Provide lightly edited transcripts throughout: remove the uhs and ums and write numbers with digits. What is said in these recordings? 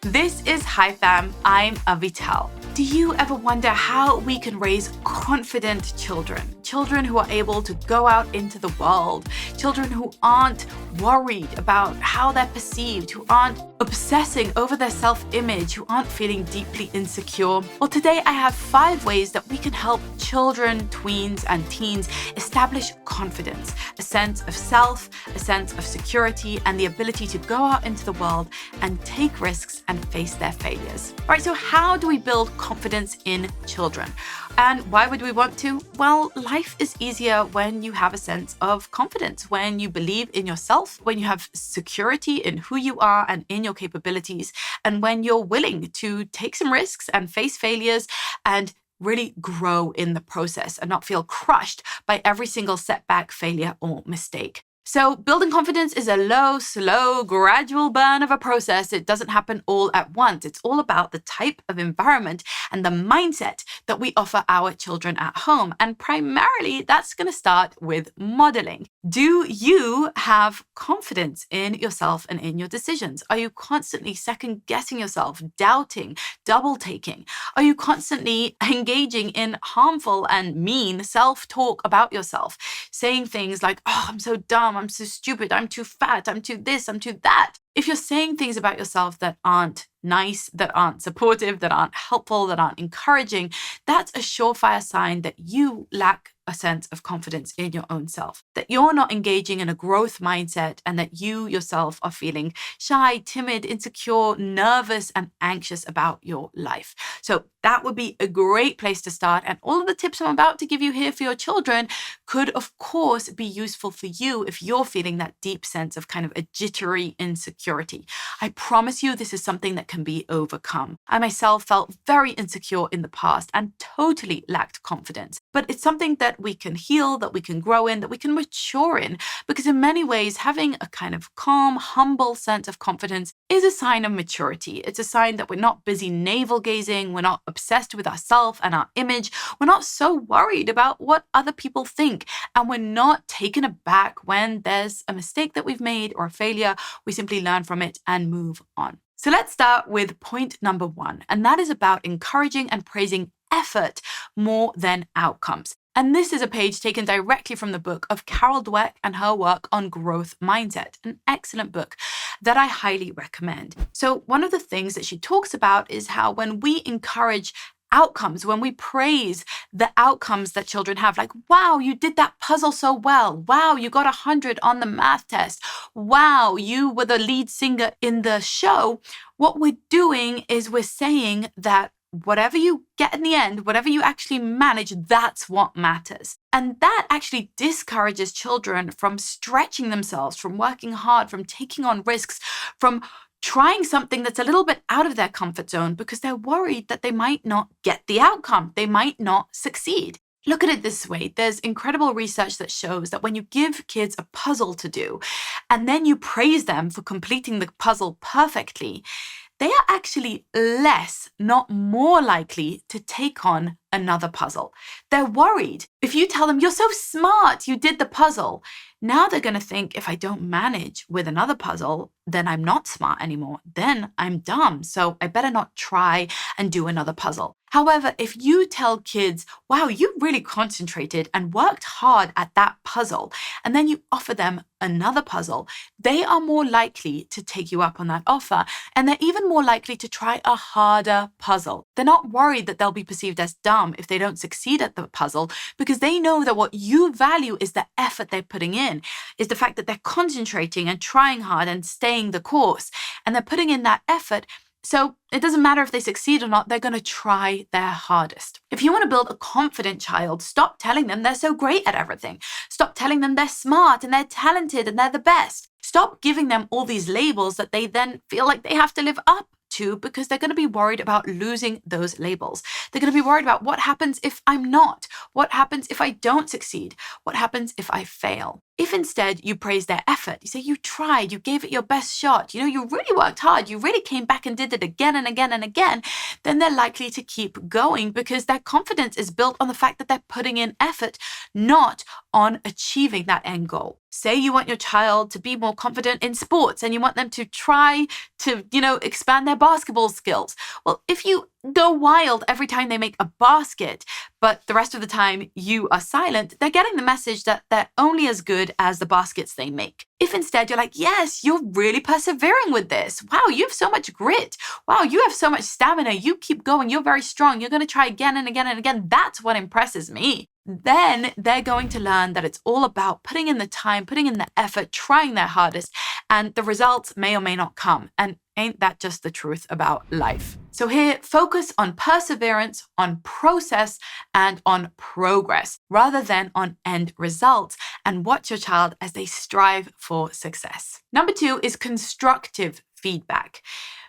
This is Hi Fam, I'm Avital. Do you ever wonder how we can raise confident children? Children who are able to go out into the world, children who aren't worried about how they're perceived, who aren't obsessing over their self-image, who aren't feeling deeply insecure. Well, today I have 5 ways that we can help children, tweens, and teens establish confidence, a sense of self, a sense of security, and the ability to go out into the world and take risks and face their failures. All right, so how do we build confidence in children? And why would we want to? Well, life is easier when you have a sense of confidence, when you believe in yourself, when you have security in who you are and in your capabilities, and when you're willing to take some risks and face failures and really grow in the process and not feel crushed by every single setback, failure, or mistake. So building confidence is a low, slow, gradual burn of a process. It doesn't happen all at once. It's all about the type of environment and the mindset that we offer our children at home. And primarily, that's going to start with modeling. Do you have confidence in yourself and in your decisions? Are you constantly second-guessing yourself, doubting, double-taking? Are you constantly engaging in harmful and mean self-talk about yourself, saying things like, oh, I'm so dumb, I'm so stupid, I'm too fat, I'm too this, I'm too that? If you're saying things about yourself that aren't nice, that aren't supportive, that aren't helpful, that aren't encouraging, that's a surefire sign that you lack a sense of confidence in your own self, that you're not engaging in a growth mindset and that you yourself are feeling shy, timid, insecure, nervous, and anxious about your life. So that would be a great place to start. And all of the tips I'm about to give you here for your children could, of course, be useful for you if you're feeling that deep sense of kind of a jittery insecurity. I promise you this is something that can be overcome. I myself felt very insecure in the past and totally lacked confidence. But it's something that we can heal, that we can grow in, that we can mature in, because in many ways, having a kind of calm, humble sense of confidence is a sign of maturity. It's a sign that we're not busy navel-gazing, we're not obsessed with ourselves and our image, we're not so worried about what other people think, and we're not taken aback when there's a mistake that we've made or a failure. We simply learn from it and move on. So let's start with point number 1, and that is about encouraging and praising effort more than outcomes. And this is a page taken directly from the book of Carol Dweck and her work on growth mindset, an excellent book that I highly recommend. So one of the things that she talks about is how when we encourage outcomes, when we praise the outcomes that children have, like, wow, you did that puzzle so well. Wow, you got 100 on the math test. Wow, you were the lead singer in the show. What we're doing is we're saying that whatever you get in the end, whatever you actually manage, that's what matters. And that actually discourages children from stretching themselves, from working hard, from taking on risks, from trying something that's a little bit out of their comfort zone because they're worried that they might not get the outcome. They might not succeed. Look at it this way. There's incredible research that shows that when you give kids a puzzle to do and then you praise them for completing the puzzle perfectly, they are actually less, not more likely to take on another puzzle. They're worried. If you tell them, you're so smart, you did the puzzle, now they're going to think, if I don't manage with another puzzle, then I'm not smart anymore. Then I'm dumb. So I better not try and do another puzzle. However, if you tell kids, wow, you really concentrated and worked hard at that puzzle, and then you offer them another puzzle, they are more likely to take you up on that offer. And they're even more likely to try a harder puzzle. They're not worried that they'll be perceived as dumb if they don't succeed at the puzzle, because they know that what you value is the effort they're putting in, is the fact that they're concentrating and trying hard and staying the course, and they're putting in that effort. So it doesn't matter if they succeed or not, they're going to try their hardest. If you want to build a confident child, stop telling them they're so great at everything. Stop telling them they're smart and they're talented and they're the best. Stop giving them all these labels that they then feel like they have to live up to, because they're going to be worried about losing those labels. They're going to be worried about what happens if I'm not, what happens if I don't succeed, what happens if I fail. If instead you praise their effort, you say you tried, you gave it your best shot, you really worked hard, you really came back and did it again and again and again, then they're likely to keep going because their confidence is built on the fact that they're putting in effort, not on achieving that end goal. Say you want your child to be more confident in sports and you want them to try to, expand their basketball skills. Well, if you go wild every time they make a basket, but the rest of the time you are silent, they're getting the message that they're only as good as the baskets they make. If instead you're like, yes, you're really persevering with this. Wow, you have so much grit. Wow, you have so much stamina. You keep going. You're very strong. You're going to try again and again and again. That's what impresses me. Then they're going to learn that it's all about putting in the time, putting in the effort, trying their hardest, and the results may or may not come. And ain't that just the truth about life? So here, focus on perseverance, on process, and on progress, rather than on end results, and watch your child as they strive for success. Number 2 is constructive feedback.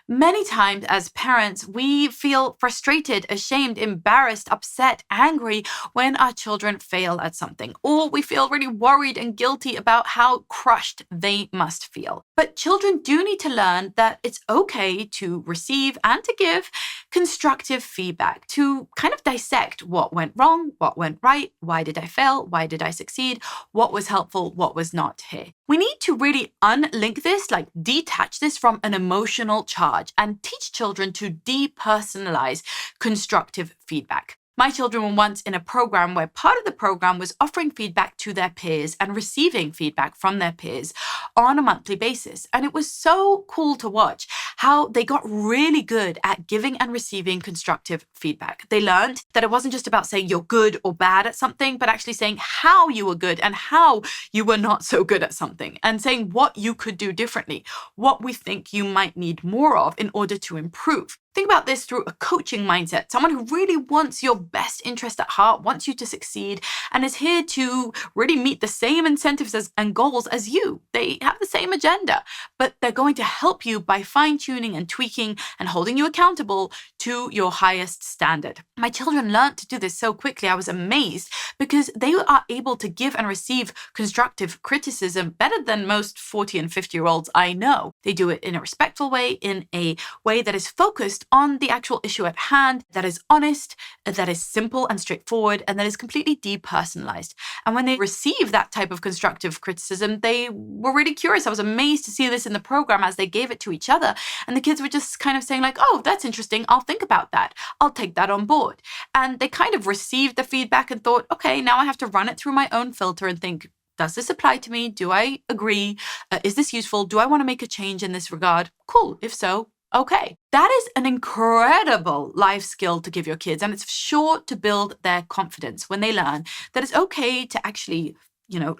Many times as parents, we feel frustrated, ashamed, embarrassed, upset, angry when our children fail at something, or we feel really worried and guilty about how crushed they must feel. But children do need to learn that it's okay to receive and to give constructive feedback, to kind of dissect what went wrong, what went right, why did I fail, why did I succeed, what was helpful, what was not here. We need to really unlink this, like detach this from an emotional charge, and teach children to depersonalize constructive feedback. My children were once in a program where part of the program was offering feedback to their peers and receiving feedback from their peers on a monthly basis. And it was so cool to watch how they got really good at giving and receiving constructive feedback. They learned that it wasn't just about saying you're good or bad at something, but actually saying how you were good and how you were not so good at something, and saying what you could do differently, what we think you might need more of in order to improve. Think about this through a coaching mindset, someone who really wants your best interest at heart, wants you to succeed, and is here to really meet the same incentives and goals as you. They have the same agenda, but they're going to help you by fine-tuning and tweaking and holding you accountable to your highest standard. My children learned to do this so quickly. I was amazed because they are able to give and receive constructive criticism better than most 40 and 50-year-olds I know. They do it in a respectful way, in a way that is focused on the actual issue at hand, that is honest, that is simple and straightforward, and that is completely depersonalized. And when they receive that type of constructive criticism, they were really curious. I was amazed to see this in the program as they gave it to each other. And the kids were just kind of saying like, oh, that's interesting. I'll think about that. I'll take that on board. And they kind of received the feedback and thought, okay, now I have to run it through my own filter and think, does this apply to me? Do I agree? Is this useful? Do I want to make a change in this regard? Cool. If so, okay. That is an incredible life skill to give your kids, and it's sure to build their confidence when they learn that it's okay to actually,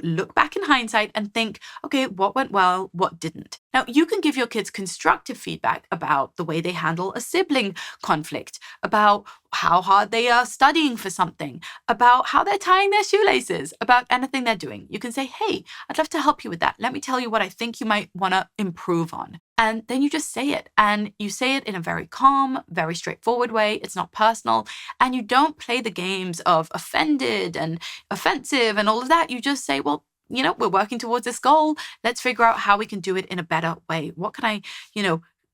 look back in hindsight and think, okay, what went well, what didn't? Now, you can give your kids constructive feedback about the way they handle a sibling conflict, about how hard they are studying for something, about how they're tying their shoelaces, about anything they're doing. You can say, hey, I'd love to help you with that. Let me tell you what I think you might want to improve on. And then you just say it. And you say it in a very calm, very straightforward way. It's not personal. And you don't play the games of offended and offensive and all of that. You just say, well, we're working towards this goal. Let's figure out how we can do it in a better way. What can I,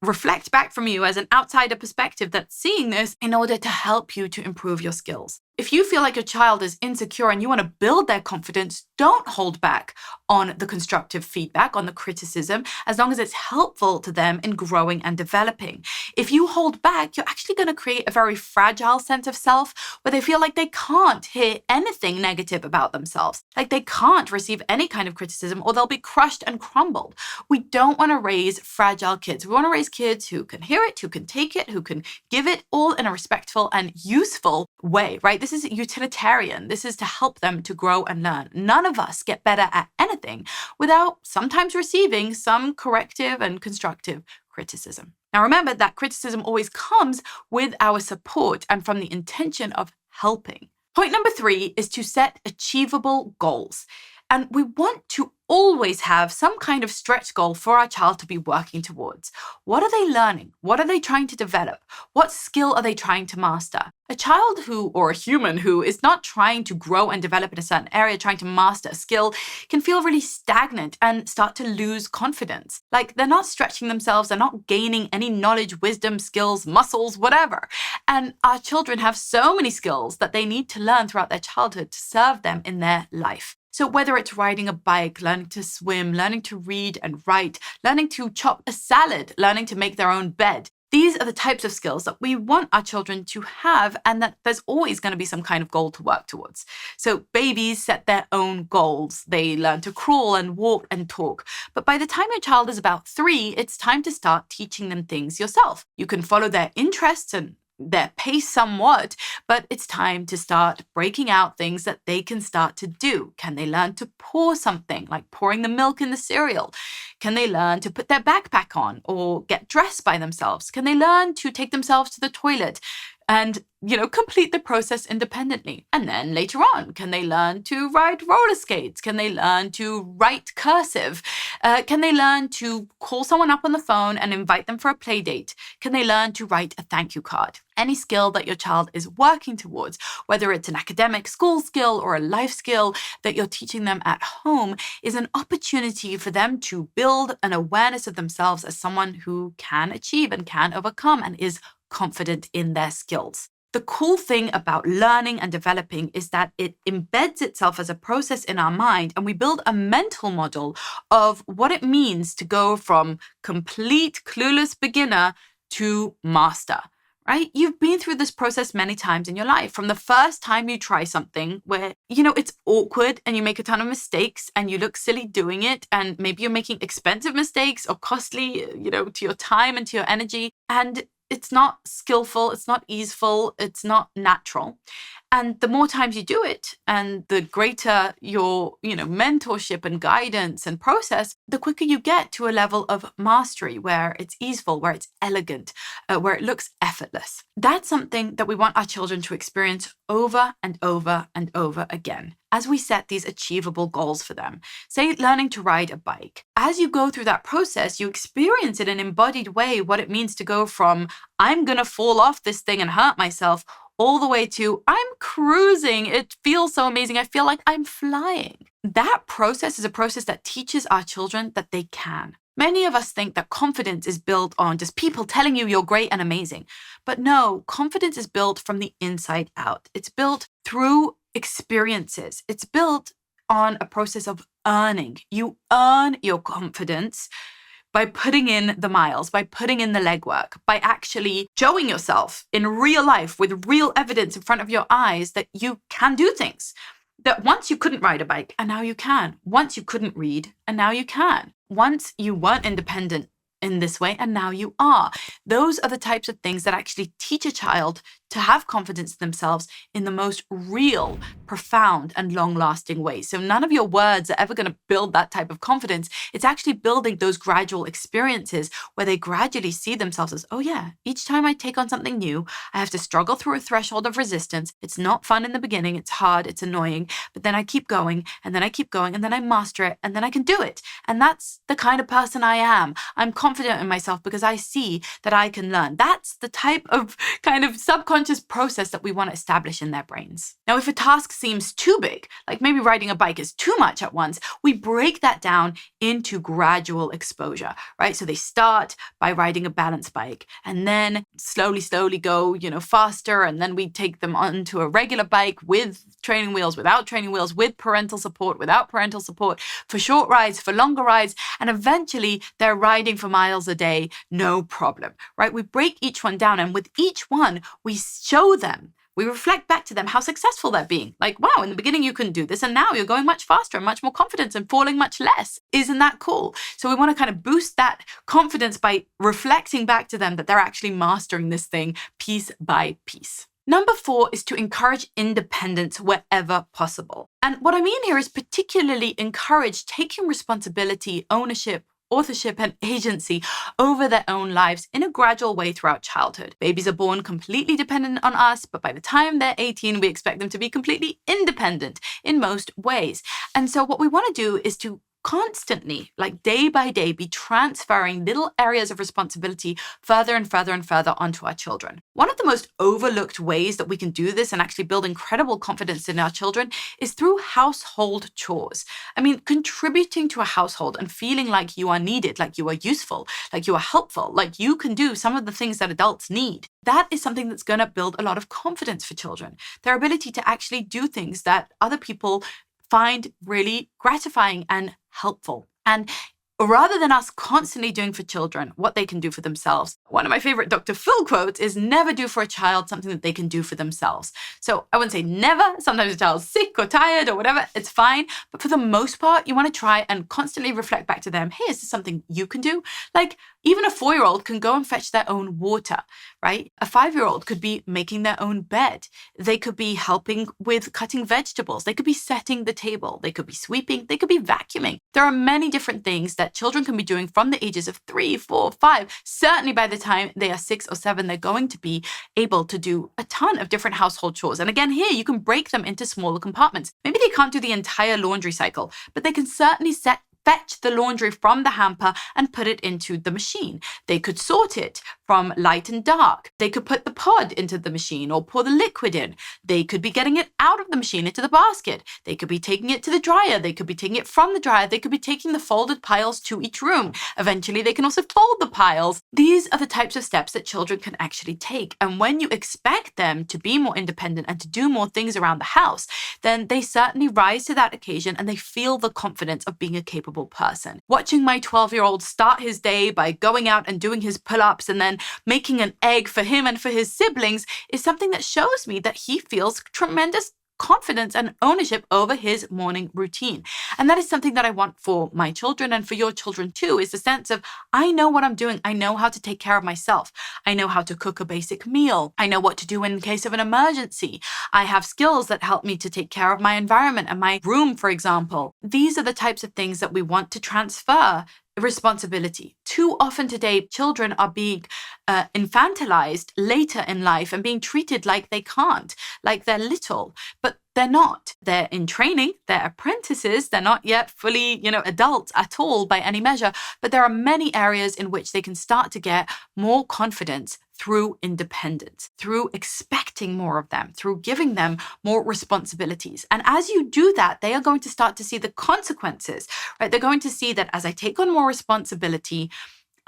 reflect back from you as an outsider perspective that's seeing this in order to help you to improve your skills? If you feel like your child is insecure and you want to build their confidence, don't hold back on the constructive feedback, on the criticism, as long as it's helpful to them in growing and developing. If you hold back, you're actually going to create a very fragile sense of self where they feel like they can't hear anything negative about themselves, like they can't receive any kind of criticism, or they'll be crushed and crumbled. We don't want to raise fragile kids. We want to raise kids who can hear it, who can take it, who can give it, all in a respectful and useful way, right? This is utilitarian. This is to help them to grow and learn. None of us get better at anything without sometimes receiving some corrective and constructive criticism. Now, remember that criticism always comes with our support and from the intention of helping. Point number 3 is to set achievable goals. And we want to always have some kind of stretch goal for our child to be working towards. What are they learning? What are they trying to develop? What skill are they trying to master? A child or a human who is not trying to grow and develop in a certain area, trying to master a skill, can feel really stagnant and start to lose confidence. Like they're not stretching themselves, they're not gaining any knowledge, wisdom, skills, muscles, whatever. And our children have so many skills that they need to learn throughout their childhood to serve them in their life. So whether it's riding a bike, learning to swim, learning to read and write, learning to chop a salad, learning to make their own bed, these are the types of skills that we want our children to have, and that there's always going to be some kind of goal to work towards. So babies set their own goals. They learn to crawl and walk and talk. But by the time your child is about 3, it's time to start teaching them things yourself. You can follow their interests and their pace somewhat, but it's time to start breaking out things that they can start to do. Can they learn to pour something, like pouring the milk in the cereal? Can they learn to put their backpack on or get dressed by themselves? Can they learn to take themselves to the toilet and, complete the process independently? And then later on, can they learn to ride roller skates? Can they learn to write cursive? Can they learn to call someone up on the phone and invite them for a play date? Can they learn to write a thank you card? Any skill that your child is working towards, whether it's an academic school skill or a life skill that you're teaching them at home, is an opportunity for them to build an awareness of themselves as someone who can achieve and can overcome and is confident in their skills. The cool thing about learning and developing is that it embeds itself as a process in our mind, and we build a mental model of what it means to go from complete clueless beginner to master. Right? You've been through this process many times in your life. From the first time you try something where, it's awkward and you make a ton of mistakes and you look silly doing it. And maybe you're making expensive mistakes or costly, to your time and to your energy. And it's not skillful, it's not easeful, it's not natural. And the more times you do it and the greater your, mentorship and guidance and process, the quicker you get to a level of mastery where it's easeful, where it's elegant, where it looks effortless. That's something that we want our children to experience over and over and over again as we set these achievable goals for them. Say learning to ride a bike. As you go through that process, you experience in an embodied way what it means to go from I'm going to fall off this thing and hurt myself all the way to I'm cruising. It feels so amazing. I feel like I'm flying. That process is a process that teaches our children that they can. Many of us think that confidence is built on just people telling you you're great and amazing. But no, confidence is built from the inside out. It's built through experiences. It's built on a process of earning. You earn your confidence by putting in the miles, by putting in the legwork, by actually showing yourself in real life with real evidence in front of your eyes that you can do things. That once you couldn't ride a bike and now you can. Once you couldn't read and now you can. Once you weren't independent in this way and now you are. Those are the types of things that actually teach a child to have confidence in themselves in the most real, profound, and long-lasting way. So none of your words are ever going to build that type of confidence. It's actually building those gradual experiences where they gradually see themselves as, oh yeah, each time I take on something new, I have to struggle through a threshold of resistance. It's not fun in the beginning. It's hard. It's annoying. But then I keep going, and then I keep going, and then I master it, and then I can do it. And that's the kind of person I am. I'm confident in myself because I see that I can learn. That's the type of kind of subconscious process that we want to establish in their brains. Now, if a task seems too big, like maybe riding a bike is too much at once, we break that down into gradual exposure, right? So they start by riding a balance bike and then slowly go, faster. And then we take them onto a regular bike with training wheels, without training wheels, with parental support, without parental support, for short rides, for longer rides. And eventually they're riding for miles a day, no problem, right? We break each one down, and with each one, we show them, we reflect back to them how successful they're being. Like, wow, in the beginning you couldn't do this, and now you're going much faster and much more confident and falling much less. Isn't that cool? So we want to kind of boost that confidence by reflecting back to them that they're actually mastering this thing piece by piece. Number 4 is to encourage independence wherever possible. And what I mean here is particularly encourage taking responsibility, ownership, authorship, and agency over their own lives in a gradual way throughout childhood. Babies are born completely dependent on us, but by the time they're 18, we expect them to be completely independent in most ways. And so what we want to do is to constantly, like day by day, be transferring little areas of responsibility further and further and further onto our children. One of the most overlooked ways that we can do this and actually build incredible confidence in our children is through household chores. I mean, contributing to a household and feeling like you are needed, like you are useful, like you are helpful, like you can do some of the things that adults need. That is something that's going to build a lot of confidence for children. Their ability to actually do things that other people find really gratifying and helpful. And rather than us constantly doing for children what they can do for themselves, one of my favorite Dr. Phil quotes is never do for a child something that they can do for themselves. So I wouldn't say never. Sometimes a child's sick or tired or whatever, it's fine. But for the most part, you want to try and constantly reflect back to them, hey, is this something you can do? Like even a 4-year-old can go and fetch their own water, right? A 5-year-old could be making their own bed. They could be helping with cutting vegetables. They could be setting the table. They could be sweeping. They could be vacuuming. There are many different things that children can be doing from the ages of 3, 4, 5. Certainly by the time they are 6 or 7, they're going to be able to do a ton of different household chores. And again, here you can break them into smaller compartments. Maybe they can't do the entire laundry cycle, but they can certainly fetch the laundry from the hamper and put it into the machine. They could sort it from light and dark. They could put the pod into the machine or pour the liquid in. They could be getting it out of the machine into the basket. They could be taking it to the dryer. They could be taking it from the dryer. They could be taking the folded piles to each room. Eventually, they can also fold the piles. These are the types of steps that children can actually take. And when you expect them to be more independent and to do more things around the house, then they certainly rise to that occasion and they feel the confidence of being a capable person. Watching my 12-year-old start his day by going out and doing his pull-ups and then making an egg for him and for his siblings is something that shows me that he feels tremendous confidence and ownership over his morning routine. And that is something that I want for my children and for your children too, is the sense of, I know what I'm doing. I know how to take care of myself. I know how to cook a basic meal. I know what to do in case of an emergency. I have skills that help me to take care of my environment and my room, for example. These are the types of things that we want to transfer responsibility. Too often today, children are being infantilized later in life and being treated like they can't, like they're little, but they're not. They're in training, they're apprentices, they're not yet fully, adults at all by any measure, but there are many areas in which they can start to get more confidence through independence, through expecting more of them, through giving them more responsibilities. And as you do that, they are going to start to see the consequences, right? They're going to see that as I take on more responsibility,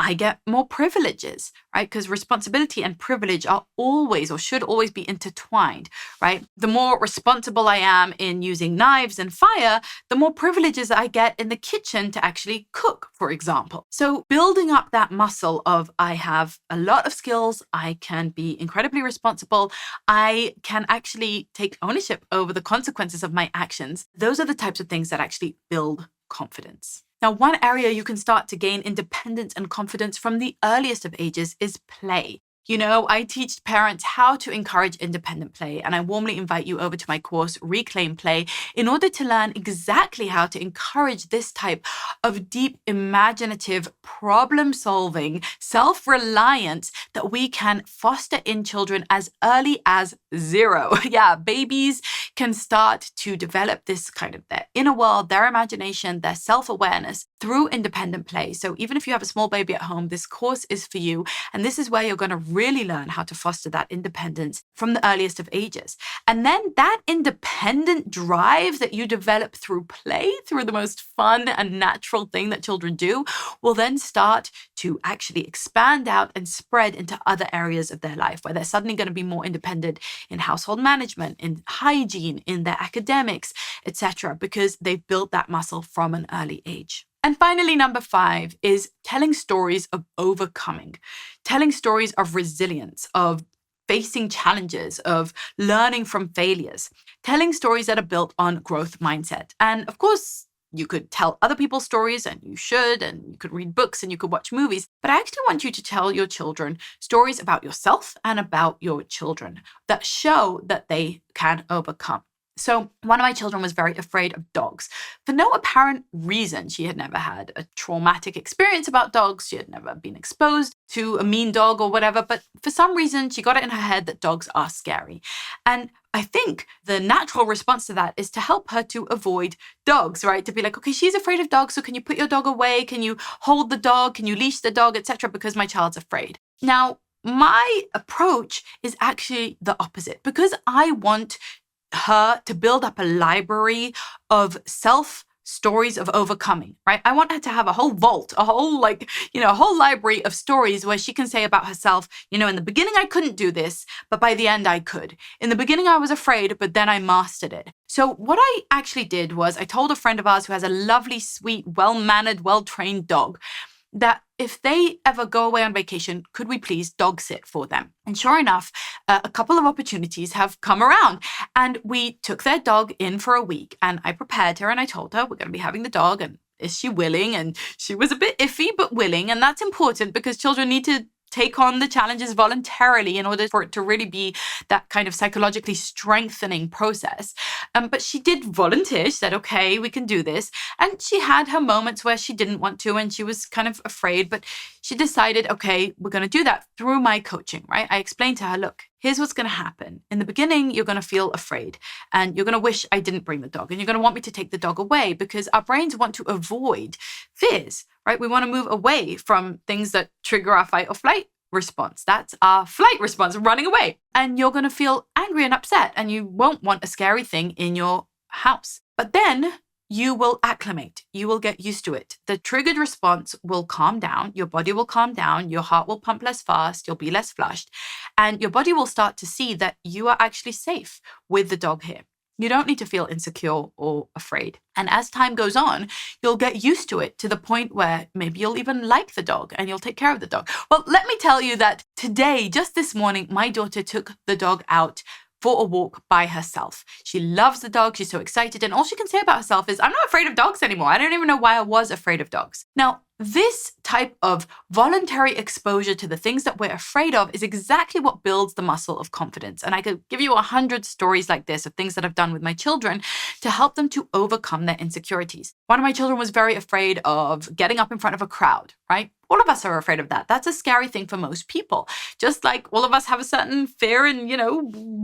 I get more privileges, right? Because responsibility and privilege are always or should always be intertwined, right? The more responsible I am in using knives and fire, the more privileges I get in the kitchen to actually cook, for example. So building up that muscle of I have a lot of skills, I can be incredibly responsible, I can actually take ownership over the consequences of my actions. Those are the types of things that actually build confidence. Now, one area you can start to gain independence and confidence from the earliest of ages is play. I teach parents how to encourage independent play, and I warmly invite you over to my course, Reclaim Play, in order to learn exactly how to encourage this type of deep, imaginative, problem-solving, self-reliance that we can foster in children as early as 0. Yeah, babies can start to develop this kind of their inner world, their imagination, their self-awareness through independent play. So even if you have a small baby at home, this course is for you, and this is where you're going to really learn how to foster that independence from the earliest of ages. And then that independent drive that you develop through play, through the most fun and natural thing that children do, will then start to actually expand out and spread into other areas of their life, where they're suddenly going to be more independent in household management, in hygiene, in their academics, etc., because they've built that muscle from an early age. And finally, number 5 is telling stories of overcoming, telling stories of resilience, of facing challenges, of learning from failures, telling stories that are built on growth mindset. And of course, you could tell other people's stories, and you could read books and you could watch movies. But I actually want you to tell your children stories about yourself and about your children that show that they can overcome. So one of my children was very afraid of dogs. For no apparent reason, she had never had a traumatic experience about dogs. She had never been exposed to a mean dog or whatever. But for some reason, she got it in her head that dogs are scary. And I think the natural response to that is to help her to avoid dogs, right? To be like, okay, she's afraid of dogs. So can you put your dog away? Can you hold the dog? Can you leash the dog, etc.? Because my child's afraid. Now, my approach is actually the opposite, because I want her to build up a library of stories of overcoming, right? I want her to have a whole vault, a whole a whole library of stories where she can say about herself, in the beginning I couldn't do this, but by the end I could. In the beginning I was afraid, but then I mastered it. So what I actually did was I told a friend of ours who has a lovely, sweet, well-mannered, well-trained dog that if they ever go away on vacation, could we please dog sit for them? And sure enough, a couple of opportunities have come around, and we took their dog in for a week, and I prepared her and I told her we're going to be having the dog and is she willing? And she was a bit iffy, but willing. And that's important because children need to take on the challenges voluntarily in order for it to really be that kind of psychologically strengthening process. But she did volunteer. She said, okay, we can do this. And she had her moments where she didn't want to and she was kind of afraid, but she decided, okay, we're going to do that through my coaching, right? I explained to her, look, here's what's going to happen. In the beginning, you're going to feel afraid and you're going to wish I didn't bring the dog and you're going to want me to take the dog away because our brains want to avoid fears, right? We want to move away from things that trigger our fight or flight response. That's our flight response, running away. And you're going to feel angry and upset and you won't want a scary thing in your house. But then you will acclimate. You will get used to it. The triggered response will calm down. Your body will calm down. Your heart will pump less fast. You'll be less flushed. And your body will start to see that you are actually safe with the dog here. You don't need to feel insecure or afraid. And as time goes on, you'll get used to it to the point where maybe you'll even like the dog and you'll take care of the dog. Well, let me tell you that today, just this morning, my daughter took the dog out for a walk by herself. She loves the dog. She's so excited. And all she can say about herself is, I'm not afraid of dogs anymore. I don't even know why I was afraid of dogs. Now, this type of voluntary exposure to the things that we're afraid of is exactly what builds the muscle of confidence. And I could give you 100 stories like this of things that I've done with my children to help them to overcome their insecurities. One of my children was very afraid of getting up in front of a crowd, right? All of us are afraid of that. That's a scary thing for most people. Just like all of us have a certain fear and,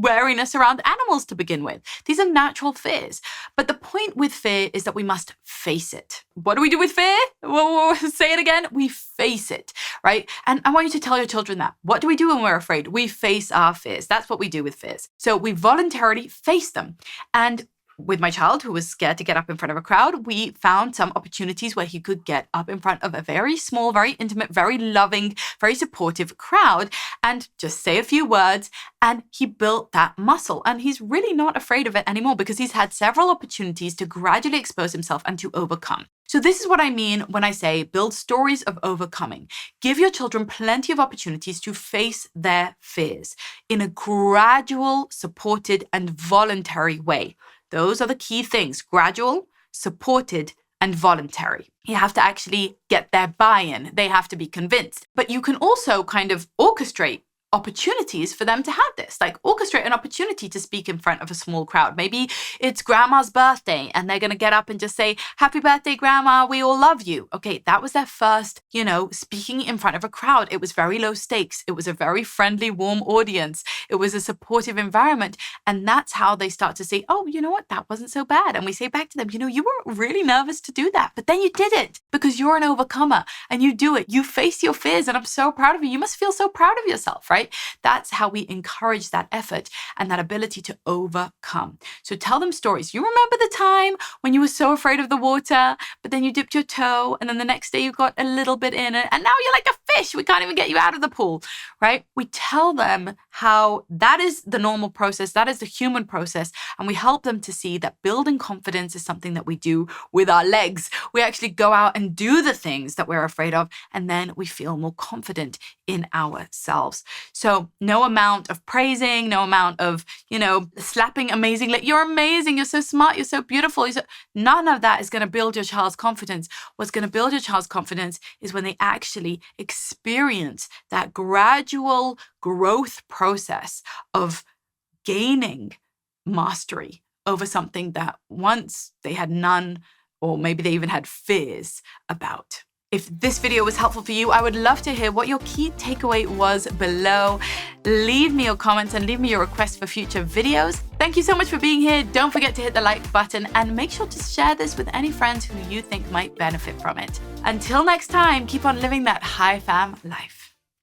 wariness around animals to begin with. These are natural fears. But the point with fear is that we must face it. What do we do with fear? Well, say it again. We face it, right? And I want you to tell your children that. What do we do when we're afraid? We face our fears. That's what we do with fears. So we voluntarily face them. And with my child who was scared to get up in front of a crowd, we found some opportunities where he could get up in front of a very small, very intimate, very loving, very supportive crowd and just say a few words. And he built that muscle. And he's really not afraid of it anymore because he's had several opportunities to gradually expose himself and to overcome. So this is what I mean when I say build stories of overcoming. Give your children plenty of opportunities to face their fears in a gradual, supported, and voluntary way. Those are the key things: gradual, supported, and voluntary. You have to actually get their buy-in. They have to be convinced. But you can also kind of orchestrate opportunities for them to have this, like orchestrate an opportunity to speak in front of a small crowd. Maybe it's grandma's birthday and they're going to get up and just say, happy birthday, grandma, we all love you. Okay, that was their first, speaking in front of a crowd. It was very low stakes. It was a very friendly, warm audience. It was a supportive environment. And that's how they start to say, oh, you know what, that wasn't so bad. And we say back to them, you were really nervous to do that, but then you did it because you're an overcomer and you do it. You face your fears and I'm so proud of you. You must feel so proud of yourself, right? That's how we encourage that effort and that ability to overcome. So tell them stories. You remember the time when you were so afraid of the water, but then you dipped your toe and then the next day you got a little bit in it and now you're like a fish. We can't even get you out of the pool, right? We tell them how that is the normal process. That is the human process. And we help them to see that building confidence is something that we do with our legs. We actually go out and do the things that we're afraid of, and then we feel more confident in ourselves. So no amount of praising, no amount of, slapping amazing. You're amazing. You're so smart. You're so beautiful. None of that is going to build your child's confidence. What's going to build your child's confidence is when they actually experience that gradual growth process of gaining mastery over something that once they had none, or maybe they even had fears about. If this video was helpful for you, I would love to hear what your key takeaway was below. Leave me your comments and leave me your requests for future videos. Thank you so much for being here. Don't forget to hit the like button and make sure to share this with any friends who you think might benefit from it. Until next time, keep on living that high fam life.